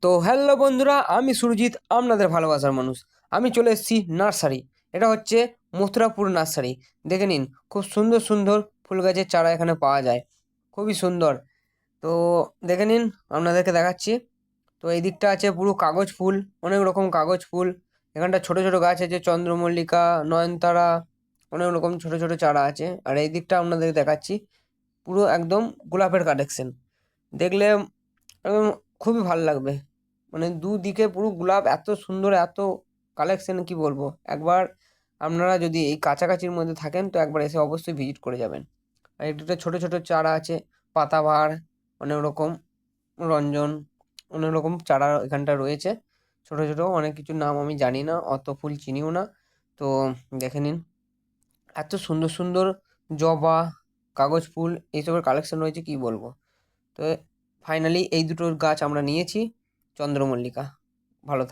তো হ্যালো বন্ধুরা, আমি সুরজিৎ, আপনাদের ভালোবাসার মানুষ। আমি চলে এসেছি নার্সারি। এটা হচ্ছে মথুরাপুর নার্সারি। দেখে নিন, খুব সুন্দর সুন্দর ফুল গাছের চারা এখানে পাওয়া যায়। খুবই সুন্দর। তো দেখে নিন, আপনাদেরকে দেখাচ্ছি। তো এই দিকটা আছে পুরো কাগজ ফুল, অনেক রকম কাগজ ফুল। এখানটা ছোট ছোট গাছ আছে, চন্দ্রমল্লিকা, নয়নতারা, অনেক রকম ছোট ছোট চারা আছে। আর এই দিকটা আপনাদের দেখাচ্ছি, পুরো একদম গোলাপের কালেকশন। দেখলে একদম খুবই ভালো লাগবে। মানে দুদিকে পুরো গোলাপ, এত সুন্দর, এত কালেকশন, কি বলবো। একবার আপনারা যদি এই কাছাকাছির মধ্যে থাকেন তো একবার এসে অবশ্যই ভিজিট করে যাবেন। আর একটু ছোট ছোট চারা আছে, পাতাবাহার, অনেক রকম, রঞ্জন, অনেক রকম চারা এখানটা রয়েছে। ছোট ছোট অনেক কিছু নাম আমি জানি না, অত ফুল চিনিও না। তো দেখে নিন, এত সুন্দর সুন্দর জবা, কাগজ ফুল, এইসবের কালেকশন রয়েছে, কি বলবো। তো ফাইনালি এই দুটো গাছ আমরা নিয়েছি, চন্দ্রমল্লিকা। ভালো থাক।